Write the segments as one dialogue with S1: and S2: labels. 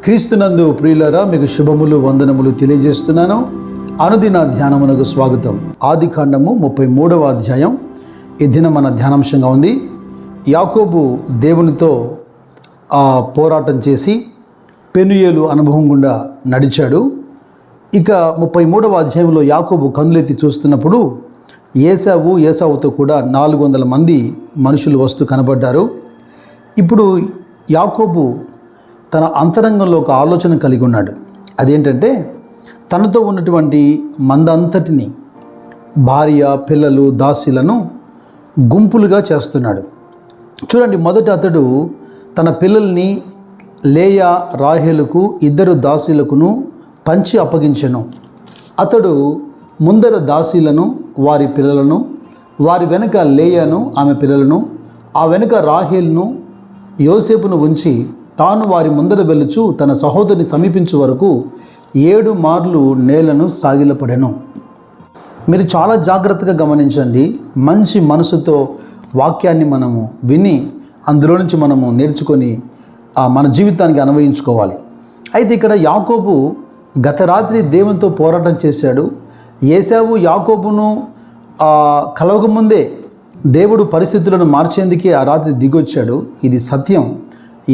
S1: క్రీస్తునందు ప్రియులారా, మీకు శుభములు వందనములు తెలియజేస్తున్నాను. అనుదిన ధ్యానమునకు స్వాగతం. ఆదికాండము 33వ అధ్యాయం ఈ దిన మన ధ్యానాంశంగా ఉంది. యాకోబు దేవునితో పోరాటం చేసి పెనుయేలు అనుభవం గుండా నడిచాడు. ఇక 33వ అధ్యాయంలో యాకోబు కన్నులెత్తి చూస్తున్నప్పుడు ఏసావుతో కూడా 400 మంది మనుషులు వస్తూ కనబడ్డారు. ఇప్పుడు యాకోబు తన అంతరంగంలో ఒక ఆలోచన కలిగి ఉన్నాడు. అదేంటంటే, తనతో ఉన్నటువంటి మందంతటిని, భార్య, పిల్లలు, దాసీలను గుంపులుగా చేస్తున్నాడు. చూడండి, మొదట అతడు తన పిల్లల్ని లేయా, రాహేలుకు 2 దాసీలకును పంచి అప్పగించెను. అతడు ముందర దాసీలను, వారి పిల్లలను, వారి వెనుక లేయాను, ఆమె పిల్లలను, ఆ వెనుక రాహేలును, యోసేపును ఉంచి తాను వారి ముందర వెలుచు తన సహోదరిని సమీపించే వరకు 7 మార్లు నేలను సాగిలపడెను. మీరు చాలా జాగ్రత్తగా గమనించండి. మంచి మనసుతో వాక్యాన్ని మనము విని అందులో నుంచి మనము నేర్చుకొని మన జీవితానికి అన్వయించుకోవాలి. అయితే ఇక్కడ యాకోబు గత రాత్రి దేవునితో పోరాటం చేశాడు. ఏసావు యాకోబును కలవకముందే దేవుడు పరిస్థితులను మార్చేందుకే ఆ రాత్రి దిగొచ్చాడు. ఇది సత్యం.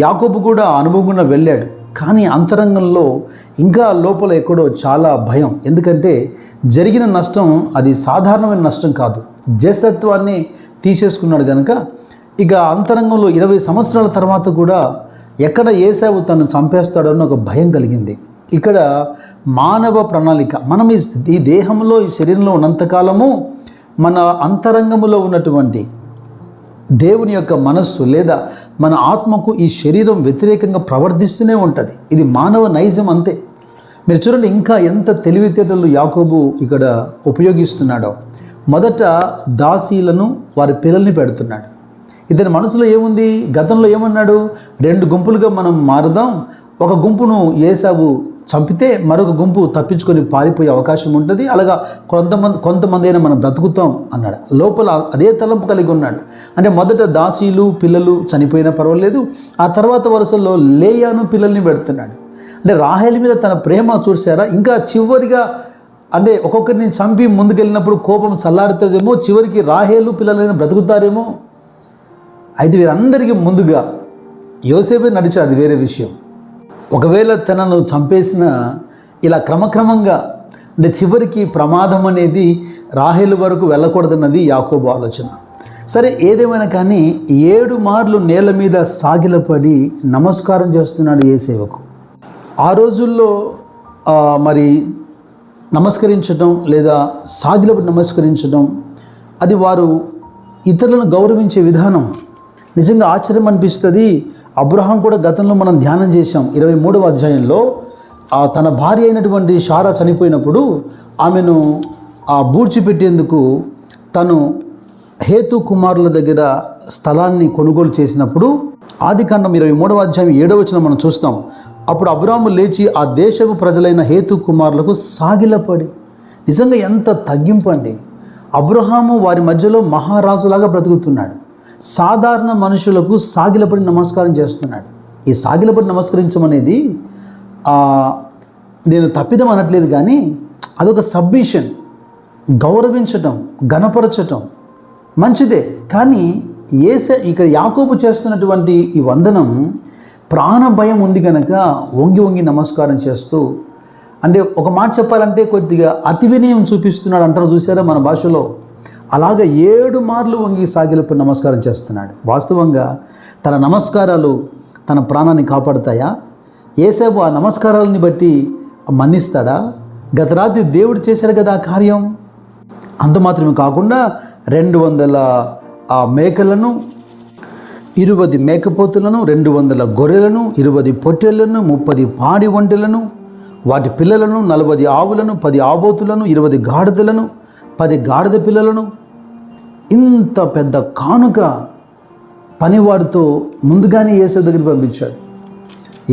S1: యాకోబు కూడా అనుభవంగా వెళ్ళాడు. కానీ అంతరంగంలో ఇంకా లోపల ఎక్కడో చాలా భయం. ఎందుకంటే జరిగిన నష్టం అది సాధారణమైన నష్టం కాదు, జ్యేష్ఠత్వాన్ని తీసేసుకున్నాడు కనుక ఇక అంతరంగంలో 20 సంవత్సరాల తర్వాత కూడా ఎక్కడ ఏసావు తను చంపేస్తాడో అని ఒక భయం కలిగింది. ఇక్కడ మానవ ప్రణాళిక, మనం ఈ దేహంలో, ఈ శరీరంలో ఉన్నంతకాలము మన అంతరంగంలో ఉన్నటువంటి దేవుని యొక్క మనస్సు లేదా మన ఆత్మకు ఈ శరీరం వ్యతిరేకంగా ప్రవర్తిస్తూనే ఉంటుంది. ఇది మానవ నైజం అంతే. మీరు చూడండి, ఇంకా ఎంత తెలివితేటలు యాకోబు ఇక్కడ ఉపయోగిస్తున్నాడో. మొదట దాసీలను, వారి పిల్లల్ని పెడుతున్నాడు. ఇతని మనసులో ఏముంది? గతంలో ఏమన్నాడు? 2 గుంపులుగా మనం మారుదాం, ఒక గుంపును ఏసావు చంపితే మరొక గుంపు తప్పించుకొని పారిపోయే అవకాశం ఉంటుంది, అలాగా కొంతమంది అయినా మనం బ్రతుకుతాం అన్నాడు. లోపల అదే తలంపు కలిగి ఉన్నాడు. అంటే మొదట దాసీలు, పిల్లలు చనిపోయినా పర్వాలేదు, ఆ తర్వాత వరుసలో లేయాను, పిల్లల్ని పెడుతున్నాడు. అంటే రాహేలు మీద తన ప్రేమ చూసారా? ఇంకా చివరిగా అంటే ఒక్కొక్కరిని చంపి ముందుకెళ్ళినప్పుడు కోపం చల్లారుతుందేమో, చివరికి రాహేలు పిల్లలైనా బ్రతుకుతారేమో. అయితే వీరందరికీ ముందుగా యోసేపే నడిచాడు, అది వేరే విషయం. ఒకవేళ తనను చంపేసిన ఇలా క్రమక్రమంగా అంటే చివరికి ప్రమాదం అనేది రాహేలు వరకు వెళ్ళకూడదన్నది యాకోబు ఆలోచన. సరే, ఏదేమైనా కానీ 7 మార్లు నేల మీద సాగిలపడి నమస్కారం చేస్తున్నాడు ఏసేవకు. ఆ రోజుల్లో మరి నమస్కరించడం లేదా సాగిలపడి నమస్కరించడం అది వారు ఇతరులను గౌరవించే విధానం. నిజంగా ఆశ్చర్యం అనిపిస్తుంది. అబ్రహాం కూడా గతంలో మనం ధ్యానం చేశాం. 23వ అధ్యాయంలో తన భార్య అయినటువంటి షారా చనిపోయినప్పుడు ఆమెను బూడ్చిపెట్టేందుకు తను హేతు కుమారుల దగ్గర స్థలాన్ని కొనుగోలు చేసినప్పుడు ఆదికాండం 23వ అధ్యాయం 7వ వచనం మనం చూస్తాం. అప్పుడు అబ్రాహాము లేచి ఆ దేశపు ప్రజలైన హేతు కుమారులకు సాగిలపడి. నిజంగా ఎంత తగ్గింపు అండి! అబ్రహాము వారి మధ్యలో మహారాజులాగా బ్రతుకుతున్నాడు. సాధారణ మనుషులకు సాగిలపడి నమస్కారం చేస్తున్నాడు. ఈ సాగిలపడి నమస్కరించమనేది నేను తప్పిదం అనట్లేదు, కానీ అదొక సబ్మిషన్, గౌరవించటం, ఘనపరచటం మంచిదే. కానీ ఇక్కడ యాకోబు చేస్తున్నటువంటి ఈ వందనం ప్రాణ భయం ఉంది కనుక వంగి వంగి నమస్కారం చేస్తూ, అంటే ఒక మాట చెప్పాలంటే కొద్దిగా అతి వినయం చూపిస్తున్నాడు అంటారు చూసారా మన భాషలో. అలాగ 7 మార్లు వంగి సాగిలపడి నమస్కారం చేస్తున్నాడు. వాస్తవంగా తన నమస్కారాలు తన ప్రాణాన్ని కాపాడుతాయా? ఏసేపు ఆ నమస్కారాలని బట్టి మన్నిస్తాడా? గత రాత్రి దేవుడు చేశాడు కదా ఆ కార్యం. అంత మాత్రమే కాకుండా 200 మేకలను, 20 మేకపోతులను, 200 గొర్రెలను, 20 పొట్టేళ్లను, 30 పాడి ఒంటెలను, వాటి పిల్లలను, 40 ఆవులను, 10 ఆబోతులను, 20 గాడిదలను, 10 గాడిద పిల్లలను, ఇంత పెద్ద కానుక పనివాడితో ముందుగానే ఏసావు దగ్గరికి పంపించాడు.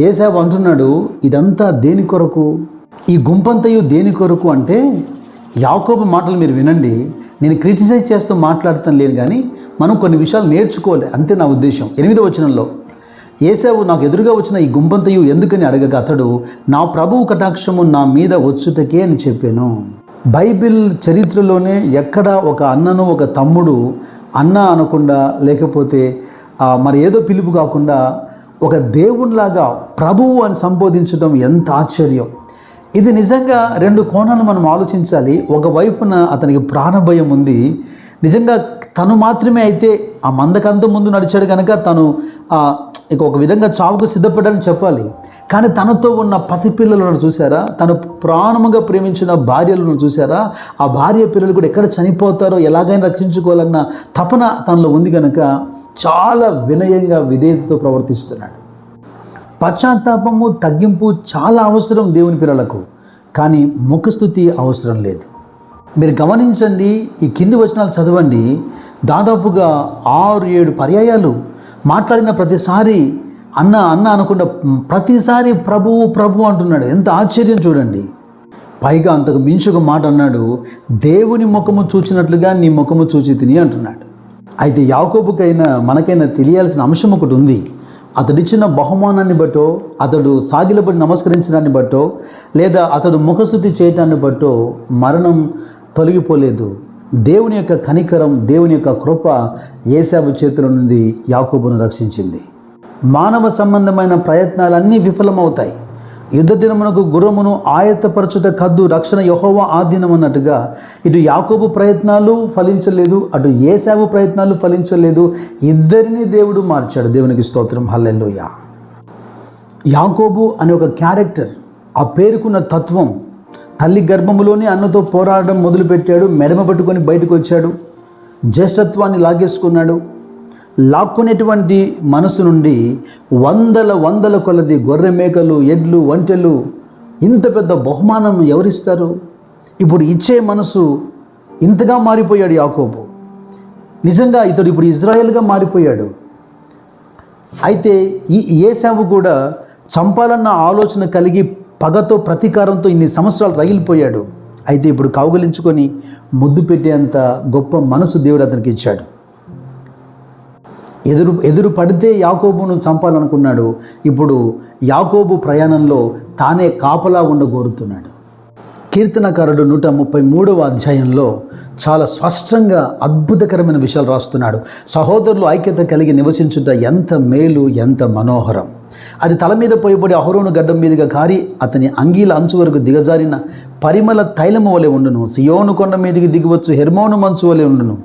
S1: ఏసావు అంటున్నాడు, ఇదంతా దేని కొరకు? ఈ గుంపంతయు దేని కొరకు అంటే, యాకోబు మాటలు మీరు వినండి. నేను క్రిటిసైజ్ చేస్తూ మాట్లాడుతాను లేను, కానీ మనం కొన్ని విషయాలు నేర్చుకోవాలి అంతే నా ఉద్దేశం. 8వ వచనంలో ఏశావు నాకు ఎదురుగా వచ్చిన ఈ గుంపంతయు ఎందుకని అడగగా అతడు నా ప్రభువు కటాక్షము నా మీద వచ్చుటకే అని చెప్పాను. బైబిల్ చరిత్రలోనే ఎక్కడ ఒక అన్నను ఒక తమ్ముడు అన్న అనకుండా లేకపోతే మరి ఏదో పిలుపు కాకుండా ఒక దేవునిలాగా ప్రభువు అని సంబోధించడం ఎంత ఆశ్చర్యం. ఇది నిజంగా రెండు కోణాలు మనం ఆలోచించాలి. ఒకవైపున అతనికి ప్రాణభయం ఉంది. నిజంగా తను మాత్రమే అయితే ఆ మందకంత ముందు నడిచాడు కనుక తను ఇక ఒక విధంగా చావుకు సిద్ధపడ్డాడని చెప్పాలి. కానీ తనతో ఉన్న పసిపిల్లలను చూసారా, తను ప్రాణముగా ప్రేమించిన భార్యలను చూసారా, ఆ భార్య పిల్లలు కూడా ఎక్కడ చనిపోతారో ఎలాగైనా రక్షించుకోవాలన్న తపన తనలో ఉంది కనుక చాలా వినయంగా విధేయతతో ప్రవర్తిస్తున్నాడు. పశ్చాత్తాపము తగ్గింపు చాలా అవసరం దేవుని పిల్లలకు, కానీ ముఖస్థుతి అవసరం లేదు. మీరు గమనించండి, ఈ కింది వచనాలు చదవండి. దాదాపుగా 6-7 పర్యాయాలు మాట్లాడిన ప్రతిసారి అన్న అన్న అనకుండా ప్రతిసారి ప్రభువు ప్రభు అంటున్నాడు. ఎంత ఆశ్చర్యం చూడండి. పైగా అంతకు మించి ఒక మాట అన్నాడు, దేవుని ముఖము చూచినట్లుగా నీ ముఖము చూచి తిని అంటున్నాడు. అయితే యాకోబుకైనా మనకైనా తెలియాల్సిన అంశం ఒకటి ఉంది. అతడిచ్చిన బహుమానాన్ని బట్టో, అతడు సాగిలపడి నమస్కరించడాన్ని బట్టో, లేదా అతడు ముఖశుద్ధి చేయటాన్ని బట్టో మరణం తొలగిపోలేదు. దేవుని యొక్క కనికరం, దేవుని యొక్క కృప ఏశావు చేతుల నుండి యాకోబును రక్షించింది. మానవ సంబంధమైన ప్రయత్నాలన్నీ విఫలమవుతాయి. యుద్ధ దినమునకు గుర్రమును ఆయత్తపరచుట కద్దు, రక్షణ యెహోవా ఆధీనం అన్నట్టుగా ఇటు యాకోబు ప్రయత్నాలు ఫలించలేదు, అటు ఏశావు ప్రయత్నాలు ఫలించలేదు. ఇద్దరిని దేవుడు మార్చాడు. దేవునికి స్తోత్రం, హల్లెలూయా. యాకోబు అనే ఒక క్యారెక్టర్, ఆ పేరుకున్న తత్వం, తల్లి గర్భములోనే అన్నతో పోరాడడం మొదలుపెట్టాడు. మెడమ పట్టుకొని బయటకు వచ్చాడు. జ్యేష్ఠత్వాన్ని లాగేసుకున్నాడు. లాక్కునేటువంటి మనసు నుండి వందల కొలది గొర్రె మేకలు, ఎడ్లు, ఒంటెలు, ఇంత పెద్ద బహుమానం ఎవరిస్తారు? ఇప్పుడు ఇచ్చే మనసు ఇంతగా మారిపోయాడు యాకోబు. నిజంగా ఇతడు ఇప్పుడు ఇజ్రాయేల్గా మారిపోయాడు. అయితే ఈ ఏశావు కూడా చంపాలన్న ఆలోచన కలిగి పగతో ప్రతీకారంతో ఇన్ని సంవత్సరాలు రగిలిపోయాడు. అయితే ఇప్పుడు కౌగలించుకొని ముద్దు పెట్టేంత గొప్ప మనసు దేవుడు అతనికి ఇచ్చాడు. ఎదురు పడితే యాకోబును చంపాలనుకున్నాడు. ఇప్పుడు యాకోబు ప్రయాణంలో తానే కాపలా ఉండగోరుతున్నాడు. కీర్తనకారుడు 133వ అధ్యాయంలో చాలా స్పష్టంగా అద్భుతకరమైన విషయాలు రాస్తున్నాడు. సహోదరులు ఐక్యత కలిగి నివసించుట ఎంత మేలు, ఎంత మనోహరం. అది తల మీద పోయబడి అహరోను గడ్డం మీదుగా కారి అతని అంగీల అంచు వరకు దిగజారిన పరిమళ తైలము వలె ఉండును. సియోను కొండ మీదికి దిగివచ్చు హెర్మోను మంచు వలె ఉండును.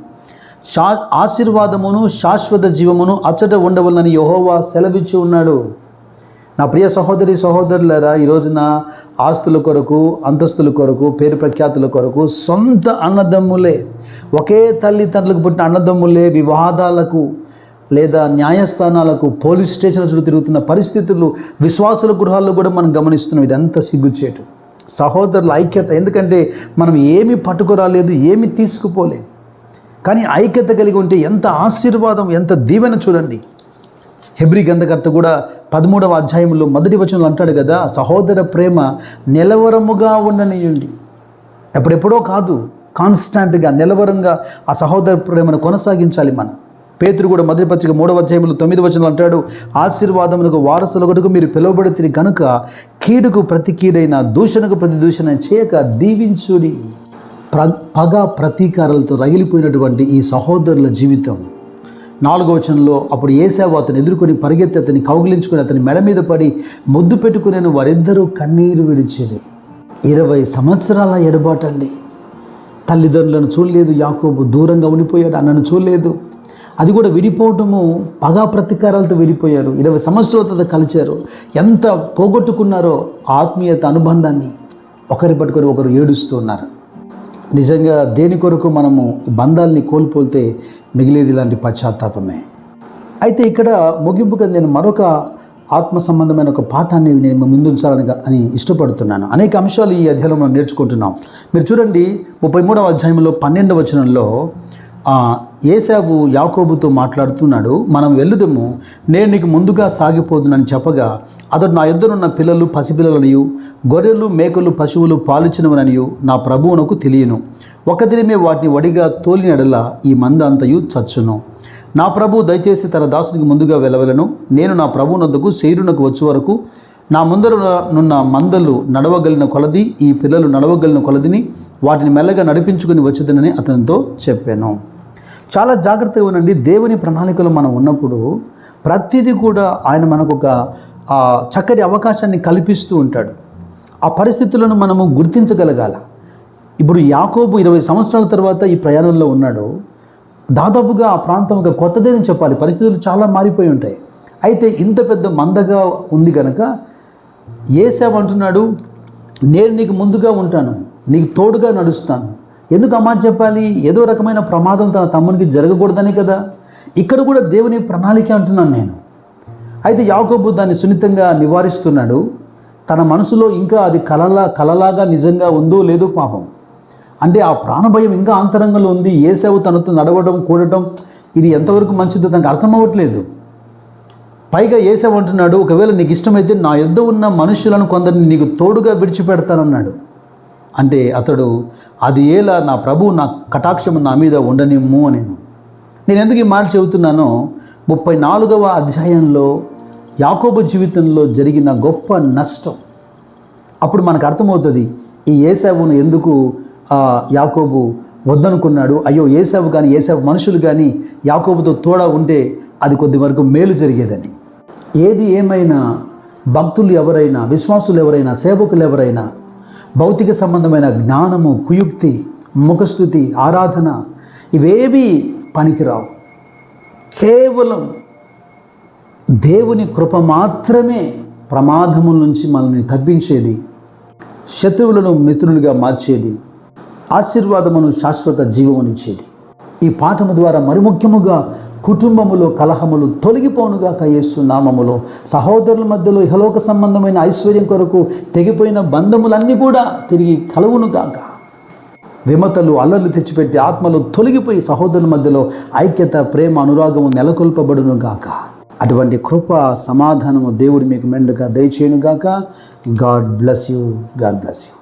S1: ఆశీర్వాదమును శాశ్వత జీవమును అచ్చట ఉండవలనని యెహోవా సెలవిచ్చి ఉన్నాడు. నా ప్రియ సహోదరి సహోదరులారా, ఈ రోజున ఆస్తుల కొరకు, అంతస్తుల కొరకు, పేరు ప్రఖ్యాతుల కొరకు సొంత అన్నదమ్ములే, ఒకే తల్లిదండ్రులకు పుట్టిన అన్నదమ్ములే వివాదాలకు లేదా న్యాయస్థానాలకు, పోలీస్ స్టేషన్ల చుట్టూ తిరుగుతున్న పరిస్థితులు విశ్వాసుల గృహాల్లో కూడా మనం గమనిస్తున్నాం. ఇదంతా సిగ్గుచేటు. సహోదరుల ఐక్యత, ఎందుకంటే మనం ఏమీ పట్టుకురాలేదు, ఏమి తీసుకుపోలేదు. కానీ ఐక్యత కలిగి ఉంటే ఎంత ఆశీర్వాదం, ఎంత దీవెన చూడండి. హెబ్రీ గ్రంథకర్త కూడా 13వ అధ్యాయంలో 1వ వచనంలో అంటాడు కదా, సహోదర ప్రేమ నిలవరముగా ఉండనియండి. ఎప్పుడెప్పుడో కాదు, కాన్స్టాంట్గా నిలవరంగా ఆ సహోదర ప్రేమను కొనసాగించాలి మనం. పేతురు కూడా 1వ పత్రిక 3వ అధ్యాయంలో 9వ వచనంలో అంటాడు, ఆశీర్వాదములకు వారసులొకటుకు మీరు పిలువబడితిరి కనుక కీడుకు ప్రతి కీడైన, దూషణకు ప్రతి దూషణ చేయక దీవించుడి. పగ ప్రతీకారాలతో రగిలిపోయినటువంటి ఈ సహోదరుల జీవితం 4వ వచనంలో అప్పుడు ఏశావు అతను ఎదుర్కొని పరిగెత్తి అతన్ని కౌగిలించుకొని అతని మెడ మీద పడి ముద్దు పెట్టుకునేను, వారిద్దరూ కన్నీరు విడిచిరి. 20 సంవత్సరాల ఎడబాటండి. తల్లిదండ్రులను చూడలేదు యాకోబు, దూరంగా ఉండిపోయాడు. అన్నను చూడలేదు. అది కూడా విడిపోవటము పగా ప్రతీకారాలతో విడిపోయారు. 20 సంవత్సరాలతో కలిచారు. ఎంత పోగొట్టుకున్నారో ఆత్మీయత అనుబంధాన్ని. ఒకరి పట్టుకొని ఒకరు ఏడుస్తూ ఉన్నారు. నిజంగా దేని కొరకు మనము బంధాలని కోల్పోతే మిగిలేది ఇలాంటి పశ్చాత్తాపమే. అయితే ఇక్కడ ముగింపుగా నేను మరొక ఆత్మ సంబంధమైన ఒక పాఠాన్ని నేను ముందుంచాలని ఇష్టపడుతున్నాను. అనేక అంశాలు ఈ అధ్యాయంలో మనం నేర్చుకుంటున్నాం. మీరు చూడండి 33వ అధ్యాయంలో 12వ వచనంలో ఏశావు యాకోబుతో మాట్లాడుతున్నాడు. మనం వెళ్ళుదము, నేను నీకు ముందుగా సాగిపోదునని చెప్పగా అతడు నా యొద్దనున్న పిల్లలు పసిపిల్లలనియు గొర్రెలు మేకలు పశువులు పాలిచ్చినవననియు నా ప్రభువునకు తెలియను. ఒక దినమే వాటిని వడిగా తోలినడల ఈ మంద అంతయు చచ్చును. నా ప్రభు దయచేసి తన దాసునికి ముందుగా వెళ్ళవలను. నేను నా ప్రభువునొద్దకు శేరునకు వచ్చే వరకు నా ముందర నున్న మందలు నడవగలిగిన కొలది, ఈ పిల్లలు నడవగలిగిన కొలదిని వాటిని మెల్లగా నడిపించుకుని వచ్చేదనని అతనితో చెప్పాను. చాలా జాగ్రత్తగా ఉండండి. దేవుని ప్రణాళికలో మనం ఉన్నప్పుడు ప్రతిదీ కూడా ఆయన మనకు ఒక చక్కటి అవకాశాన్ని కల్పిస్తూ ఉంటాడు. ఆ పరిస్థితులను మనము గుర్తించగలగాల. ఇప్పుడు యాకోబు 20 సంవత్సరాల తర్వాత ఈ ప్రయాణంలో ఉన్నాడు. దాదాపుగా ఆ ప్రాంతం ఒక కొత్తదేని చెప్పాలి. పరిస్థితులు చాలా మారిపోయి ఉంటాయి. అయితే ఇంత పెద్ద మందగా ఉంది కనుక ఏశావు అంటున్నాడు, నేను నీకు ముందుగా ఉంటాను, నీకు తోడుగా నడుస్తాను. ఎందుకు ఆ మాట చెప్పాలి? ఏదో రకమైన ప్రమాదం తన తమ్మునికి జరగకూడదని కదా. ఇక్కడ కూడా దేవుని ప్రణాళిక అంటున్నాను నేను. అయితే యాకోబు దాన్ని సున్నితంగా నివారిస్తున్నాడు. తన మనసులో ఇంకా అది కలలాగా నిజంగా ఉందో లేదో పాపం. అంటే ఆ ప్రాణభయం ఇంకా అంతరంగంలో ఉంది. ఏశావు తనతో నడవడం కూడటం ఇది ఎంతవరకు మంచిదో తనకు అర్థం అవ్వట్లేదు. పైగా ఏశావు అంటున్నాడు, ఒకవేళ నీకు ఇష్టమైతే నా యొద్ద ఉన్న మనుషులను కొందరిని నీకు తోడుగా విడిచిపెడతానన్నాడు. అంటే అతడు అది ఏలా నా ప్రభు నా కటాక్షము నా మీద ఉండనిమ్ము అని. నేను ఎందుకు ఈ మాట చెబుతున్నానో 34వ అధ్యాయంలో యాకోబు జీవితంలో జరిగిన గొప్ప నష్టం అప్పుడు మనకు అర్థమవుతుంది. ఈ ఏశావును ఎందుకు యాకోబు వద్దనుకున్నాడు. అయ్యో ఏశావు కానీ ఏశావు మనుషులు కానీ యాకోబుతో తోడా ఉంటే అది కొద్ది వరకు మేలు జరిగేదని. ఏది ఏమైనా భక్తులు ఎవరైనా, విశ్వాసులు ఎవరైనా, సేవకులు ఎవరైనా భౌతిక సంబంధమైన జ్ఞానము, కుయుక్తి, ముఖస్థుతి, ఆరాధన ఇవేవి పనికిరావు. కేవలం దేవుని కృప మాత్రమే ప్రమాదముల నుంచి మనల్ని తప్పించేది, శత్రువులను మిత్రులుగా మార్చేది, ఆశీర్వాదమును శాశ్వత జీవమునిచ్చేది. ఈ పాఠము ద్వారా మరి ముఖ్యముగా కుటుంబములో కలహములు తొలగిపోనుగాక యేసు నామములో. సహోదరుల మధ్యలో ఇహలోక సంబంధమైన ఐశ్వర్యం కొరకు తెగిపోయిన బంధములన్నీ కూడా తిరిగి కలువునుగాక. విమతలు అల్లర్లు తెచ్చిపెట్టి ఆత్మలు తొలగిపోయి సహోదరుల మధ్యలో ఐక్యత, ప్రేమ, అనురాగము నెలకొల్పబడునుగాక. అటువంటి కృప, సమాధానము దేవుడు మీకు మెండుగా దయచేయునుగాక. God bless you. God bless you.